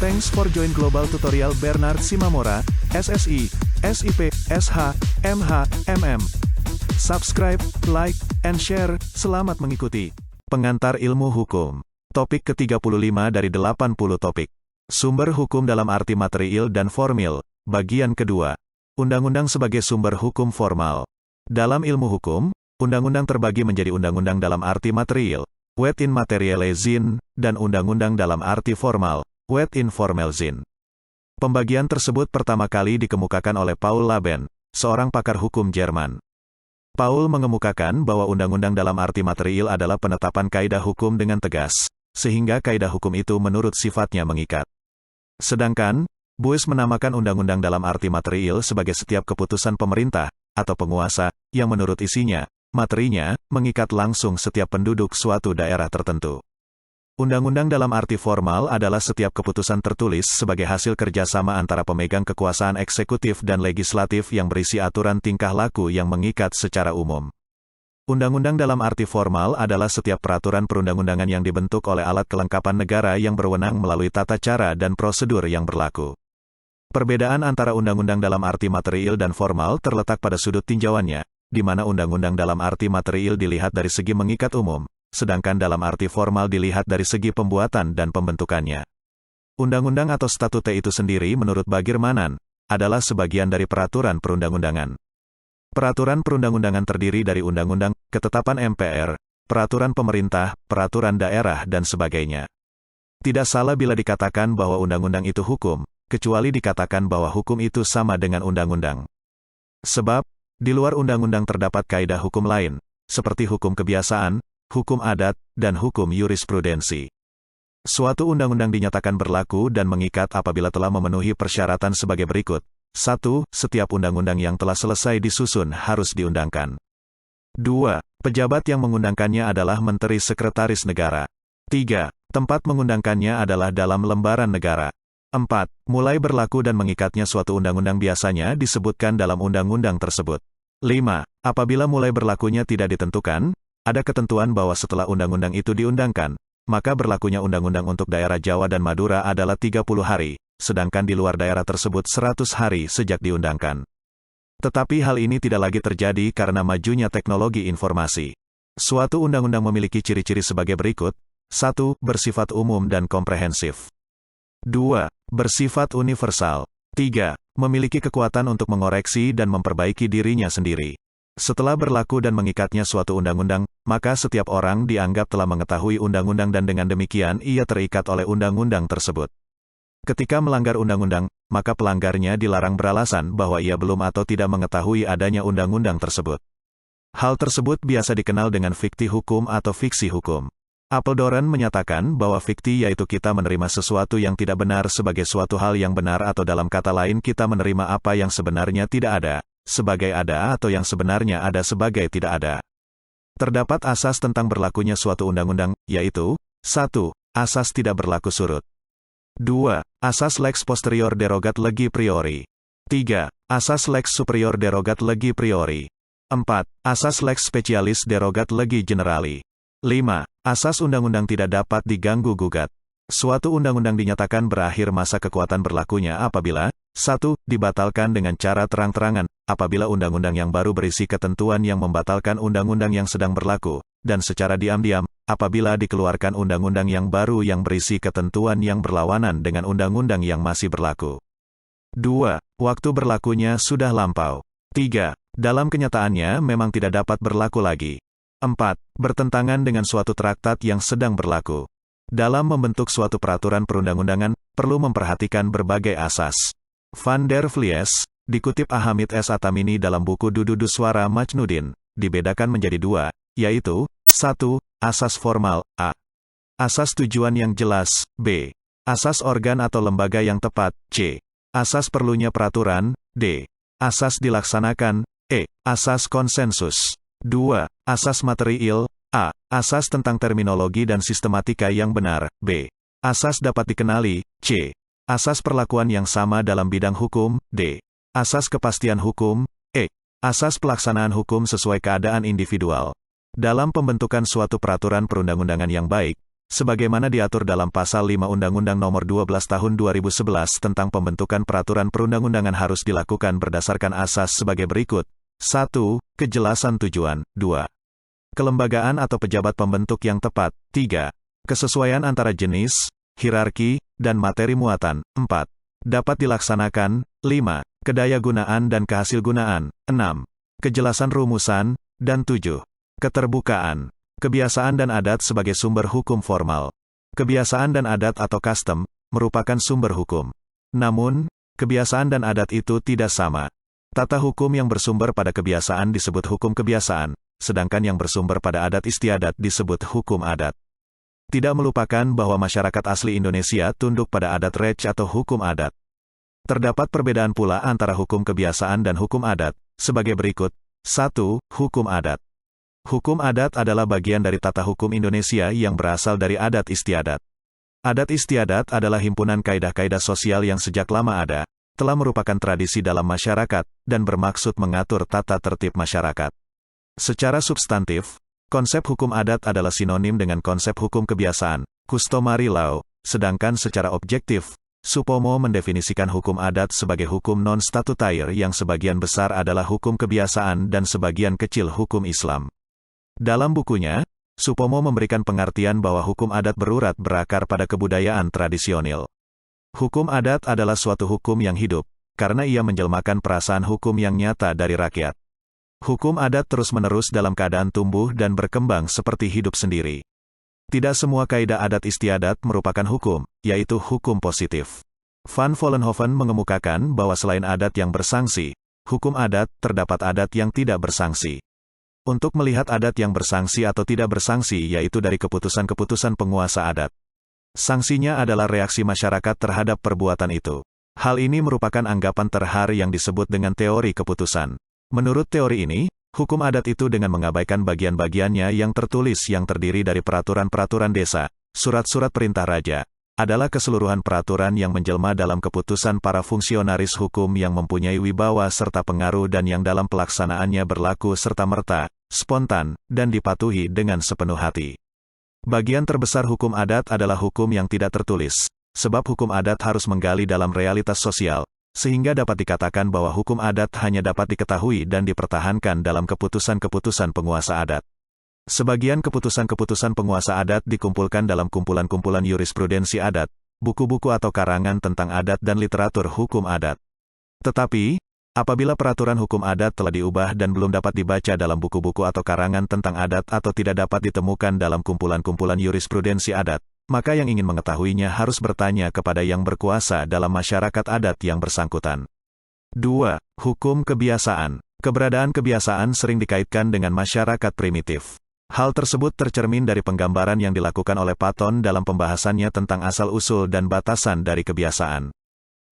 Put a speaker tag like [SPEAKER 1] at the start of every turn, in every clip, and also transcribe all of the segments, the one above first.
[SPEAKER 1] Thanks for join Global Tutorial Bernard Simamora, SSI, SIP, SH, MH, MM. Subscribe, like, and share. Selamat mengikuti. Pengantar Ilmu Hukum. Topik ke-35 dari 80 topik. Sumber hukum dalam arti material dan formil. Bagian kedua. Undang-undang sebagai sumber hukum formal. Dalam ilmu hukum, undang-undang terbagi menjadi undang-undang dalam arti material, wet in materiale zin, dan undang-undang dalam arti formal, wet in formel zin. Pembagian tersebut pertama kali dikemukakan oleh Paul Laben, seorang pakar hukum Jerman. Paul mengemukakan bahwa undang-undang dalam arti material adalah penetapan kaidah hukum dengan tegas, sehingga kaidah hukum itu menurut sifatnya mengikat. Sedangkan, Buis menamakan undang-undang dalam arti material sebagai setiap keputusan pemerintah, atau penguasa, yang menurut isinya, materinya, mengikat langsung setiap penduduk suatu daerah tertentu. Undang-undang dalam arti formal adalah setiap keputusan tertulis sebagai hasil kerjasama antara pemegang kekuasaan eksekutif dan legislatif yang berisi aturan tingkah laku yang mengikat secara umum. Undang-undang dalam arti formal adalah setiap peraturan perundang-undangan yang dibentuk oleh alat kelengkapan negara yang berwenang melalui tata cara dan prosedur yang berlaku. Perbedaan antara undang-undang dalam arti material dan formal terletak pada sudut tinjauannya, di mana undang-undang dalam arti material dilihat dari segi mengikat umum, sedangkan dalam arti formal dilihat dari segi pembuatan dan pembentukannya. Undang-undang atau statute itu sendiri menurut Bagirmanan, adalah sebagian dari peraturan perundang-undangan. Peraturan perundang-undangan terdiri dari undang-undang, ketetapan MPR, peraturan pemerintah, peraturan daerah, dan sebagainya. Tidak salah bila dikatakan bahwa undang-undang itu hukum, kecuali dikatakan bahwa hukum itu sama dengan undang-undang. Sebab, di luar undang-undang terdapat kaidah hukum lain, seperti hukum kebiasaan, hukum adat, dan hukum jurisprudensi. Suatu undang-undang dinyatakan berlaku dan mengikat apabila telah memenuhi persyaratan sebagai berikut. 1. Setiap undang-undang yang telah selesai disusun harus diundangkan. 2. Pejabat yang mengundangkannya adalah Menteri Sekretaris Negara. 3. Tempat mengundangkannya adalah dalam lembaran negara. 4. Mulai berlaku dan mengikatnya suatu undang-undang biasanya disebutkan dalam undang-undang tersebut. 5. Apabila mulai berlakunya tidak ditentukan, ada ketentuan bahwa setelah undang-undang itu diundangkan, maka berlakunya undang-undang untuk daerah Jawa dan Madura adalah 30 hari, sedangkan di luar daerah tersebut 100 hari sejak diundangkan. Tetapi hal ini tidak lagi terjadi karena majunya teknologi informasi. Suatu undang-undang memiliki ciri-ciri sebagai berikut. 1. Bersifat umum dan komprehensif. 2. Bersifat universal. 3. Memiliki kekuatan untuk mengoreksi dan memperbaiki dirinya sendiri. Setelah berlaku dan mengikatnya suatu undang-undang, maka setiap orang dianggap telah mengetahui undang-undang dan dengan demikian ia terikat oleh undang-undang tersebut. Ketika melanggar undang-undang, maka pelanggarnya dilarang beralasan bahwa ia belum atau tidak mengetahui adanya undang-undang tersebut. Hal tersebut biasa dikenal dengan fikti hukum atau fiksi hukum. Apeldoorn menyatakan bahwa fikti yaitu kita menerima sesuatu yang tidak benar sebagai suatu hal yang benar, atau dalam kata lain kita menerima apa yang sebenarnya tidak ada, sebagai ada, atau yang sebenarnya ada sebagai tidak ada. Terdapat asas tentang berlakunya suatu undang-undang, yaitu 1. Asas tidak berlaku surut. 2. Asas lex posterior derogat legi priori. 3. Asas lex superior derogat legi priori. 4. Asas lex specialis derogat legi generali. 5. Asas undang-undang tidak dapat diganggu-gugat. Suatu undang-undang dinyatakan berakhir masa kekuatan berlakunya apabila 1. Dibatalkan dengan cara terang-terangan, apabila undang-undang yang baru berisi ketentuan yang membatalkan undang-undang yang sedang berlaku, dan secara diam-diam, apabila dikeluarkan undang-undang yang baru yang berisi ketentuan yang berlawanan dengan undang-undang yang masih berlaku. 2. Waktu berlakunya sudah lampau. 3. Dalam kenyataannya memang tidak dapat berlaku lagi. 4. Bertentangan dengan suatu traktat yang sedang berlaku. Dalam membentuk suatu peraturan perundang-undangan, perlu memperhatikan berbagai asas. Van der Vlies, dikutip Hamid S. Atamini dalam buku Dududu Suara Majnudin, dibedakan menjadi 2, yaitu 1. Asas formal, A. Asas tujuan yang jelas, B. Asas organ atau lembaga yang tepat, C. Asas perlunya peraturan, D. Asas dilaksanakan, E. Asas konsensus. 2. Asas material, A. Asas tentang terminologi dan sistematika yang benar, B. Asas dapat dikenali, C. Asas perlakuan yang sama dalam bidang hukum, D. Asas kepastian hukum, E. Asas pelaksanaan hukum sesuai keadaan individual. Dalam pembentukan suatu peraturan perundang-undangan yang baik, sebagaimana diatur dalam Pasal 5 Undang-Undang Nomor 12 Tahun 2011 tentang pembentukan peraturan perundang-undangan harus dilakukan berdasarkan asas sebagai berikut. 1. Kejelasan tujuan. 2. Kelembagaan atau pejabat pembentuk yang tepat. 3. Kesesuaian antara jenis, hierarki, dan materi muatan. 4. Dapat dilaksanakan. 5. Kedayagunaan dan kehasilgunaan. 6. Kejelasan rumusan. Dan 7. Keterbukaan. Kebiasaan dan adat sebagai sumber hukum formal. Kebiasaan dan adat atau custom merupakan sumber hukum. Namun, kebiasaan dan adat itu tidak sama. Tata hukum yang bersumber pada kebiasaan disebut hukum kebiasaan, sedangkan yang bersumber pada adat istiadat disebut hukum adat. Tidak melupakan bahwa masyarakat asli Indonesia tunduk pada adat rej atau hukum adat. Terdapat perbedaan pula antara hukum kebiasaan dan hukum adat, sebagai berikut. 1. Hukum adat. Hukum adat adalah bagian dari tata hukum Indonesia yang berasal dari adat istiadat. Adat istiadat adalah himpunan kaidah-kaidah sosial yang sejak lama ada, telah merupakan tradisi dalam masyarakat, dan bermaksud mengatur tata tertib masyarakat. Secara substantif, konsep hukum adat adalah sinonim dengan konsep hukum kebiasaan, customary law, sedangkan secara objektif, Supomo mendefinisikan hukum adat sebagai hukum non-statutair yang sebagian besar adalah hukum kebiasaan dan sebagian kecil hukum Islam. Dalam bukunya, Supomo memberikan pengertian bahwa hukum adat berurat berakar pada kebudayaan tradisional. Hukum adat adalah suatu hukum yang hidup, karena ia menjelmakan perasaan hukum yang nyata dari rakyat. Hukum adat terus-menerus dalam keadaan tumbuh dan berkembang seperti hidup sendiri. Tidak semua kaidah adat istiadat merupakan hukum, yaitu hukum positif. Van Vollenhoven mengemukakan bahwa selain adat yang bersangsi, hukum adat, terdapat adat yang tidak bersangsi. Untuk melihat adat yang bersangsi atau tidak bersangsi yaitu dari keputusan-keputusan penguasa adat. Sanksinya adalah reaksi masyarakat terhadap perbuatan itu. Hal ini merupakan anggapan terhar yang disebut dengan teori keputusan. Menurut teori ini, hukum adat itu dengan mengabaikan bagian-bagiannya yang tertulis yang terdiri dari peraturan-peraturan desa, surat-surat perintah raja, adalah keseluruhan peraturan yang menjelma dalam keputusan para fungsionaris hukum yang mempunyai wibawa serta pengaruh dan yang dalam pelaksanaannya berlaku serta-merta, spontan, dan dipatuhi dengan sepenuh hati. Bagian terbesar hukum adat adalah hukum yang tidak tertulis, sebab hukum adat harus menggali dalam realitas sosial, sehingga dapat dikatakan bahwa hukum adat hanya dapat diketahui dan dipertahankan dalam keputusan-keputusan penguasa adat. Sebagian keputusan-keputusan penguasa adat dikumpulkan dalam kumpulan-kumpulan jurisprudensi adat, buku-buku atau karangan tentang adat dan literatur hukum adat. Tetapi, apabila peraturan hukum adat telah diubah dan belum dapat dibaca dalam buku-buku atau karangan tentang adat atau tidak dapat ditemukan dalam kumpulan-kumpulan jurisprudensi adat, maka yang ingin mengetahuinya harus bertanya kepada yang berkuasa dalam masyarakat adat yang bersangkutan. 2. Hukum kebiasaan. Keberadaan kebiasaan sering dikaitkan dengan masyarakat primitif. Hal tersebut tercermin dari penggambaran yang dilakukan oleh Patton dalam pembahasannya tentang asal-usul dan batasan dari kebiasaan.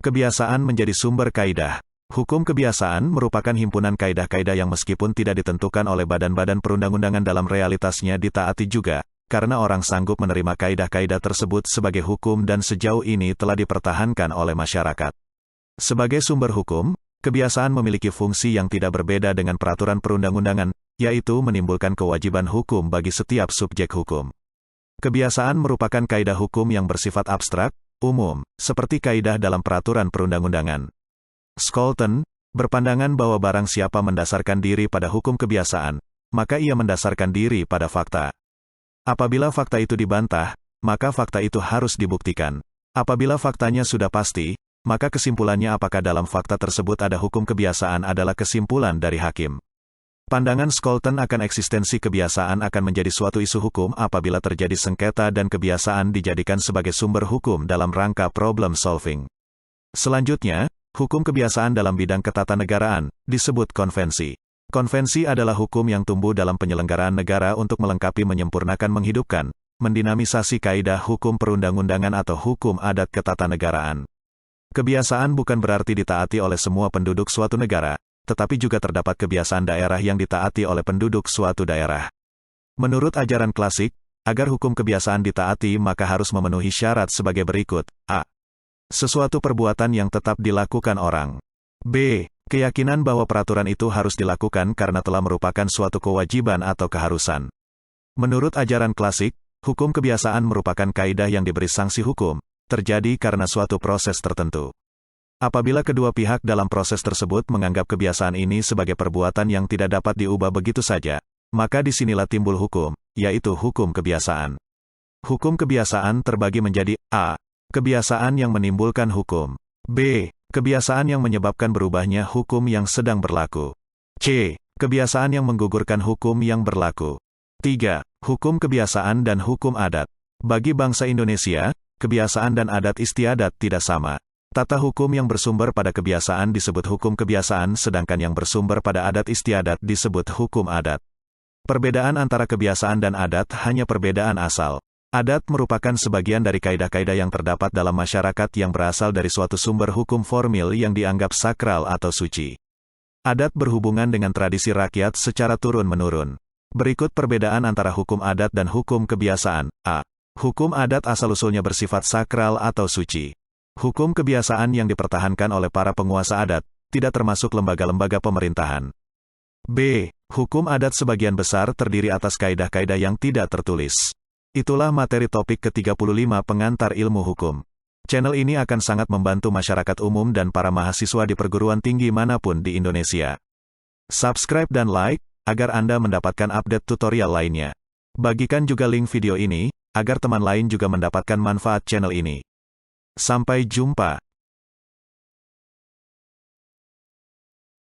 [SPEAKER 1] Kebiasaan menjadi sumber kaidah. Hukum kebiasaan merupakan himpunan kaidah-kaidah yang meskipun tidak ditentukan oleh badan-badan perundang-undangan dalam realitasnya ditaati juga, karena orang sanggup menerima kaidah-kaidah tersebut sebagai hukum dan sejauh ini telah dipertahankan oleh masyarakat. Sebagai sumber hukum, kebiasaan memiliki fungsi yang tidak berbeda dengan peraturan perundang-undangan, yaitu menimbulkan kewajiban hukum bagi setiap subjek hukum. Kebiasaan merupakan kaidah hukum yang bersifat abstrak, umum, seperti kaidah dalam peraturan perundang-undangan. Scholten berpandangan bahwa barang siapa mendasarkan diri pada hukum kebiasaan, maka ia mendasarkan diri pada fakta. Apabila fakta itu dibantah, maka fakta itu harus dibuktikan. Apabila faktanya sudah pasti, maka kesimpulannya apakah dalam fakta tersebut ada hukum kebiasaan adalah kesimpulan dari hakim. Pandangan Scholten akan eksistensi kebiasaan akan menjadi suatu isu hukum apabila terjadi sengketa dan kebiasaan dijadikan sebagai sumber hukum dalam rangka problem solving. Selanjutnya, hukum kebiasaan dalam bidang ketatanegaraan disebut konvensi. Konvensi adalah hukum yang tumbuh dalam penyelenggaraan negara untuk melengkapi, menyempurnakan, menghidupkan, mendinamisasi kaidah hukum perundang-undangan atau hukum adat ketatanegaraan. Kebiasaan bukan berarti ditaati oleh semua penduduk suatu negara, tetapi juga terdapat kebiasaan daerah yang ditaati oleh penduduk suatu daerah. Menurut ajaran klasik, agar hukum kebiasaan ditaati maka harus memenuhi syarat sebagai berikut. A. Sesuatu perbuatan yang tetap dilakukan orang. B. Keyakinan bahwa peraturan itu harus dilakukan karena telah merupakan suatu kewajiban atau keharusan. Menurut ajaran klasik, Hukum kebiasaan merupakan kaidah yang diberi sanksi hukum, terjadi karena suatu proses tertentu. Apabila kedua pihak dalam proses tersebut menganggap kebiasaan ini sebagai perbuatan yang tidak dapat diubah begitu saja, maka disinilah timbul hukum, yaitu hukum kebiasaan. Hukum kebiasaan terbagi menjadi A. Kebiasaan yang menimbulkan hukum. B. Kebiasaan yang menyebabkan berubahnya hukum yang sedang berlaku. C. Kebiasaan yang menggugurkan hukum yang berlaku. 3. Hukum kebiasaan dan hukum adat. Bagi bangsa Indonesia, kebiasaan dan adat istiadat tidak sama. Tata hukum yang bersumber pada kebiasaan disebut hukum kebiasaan, sedangkan yang bersumber pada adat istiadat disebut hukum adat. Perbedaan antara kebiasaan dan adat hanya perbedaan asal. Adat merupakan sebagian dari kaidah-kaidah yang terdapat dalam masyarakat yang berasal dari suatu sumber hukum formil yang dianggap sakral atau suci. Adat berhubungan dengan tradisi rakyat secara turun-menurun. Berikut perbedaan antara hukum adat dan hukum kebiasaan. A. Hukum adat asal-usulnya bersifat sakral atau suci. Hukum kebiasaan yang dipertahankan oleh para penguasa adat, tidak termasuk lembaga-lembaga pemerintahan. B. Hukum adat sebagian besar terdiri atas kaidah-kaidah yang tidak tertulis. Itulah materi topik ke-35 pengantar ilmu hukum. Channel ini akan sangat membantu masyarakat umum dan para mahasiswa di perguruan tinggi manapun di Indonesia. Subscribe dan like, agar Anda mendapatkan update tutorial lainnya. Bagikan juga link video ini, agar teman lain juga mendapatkan manfaat channel ini. Sampai jumpa.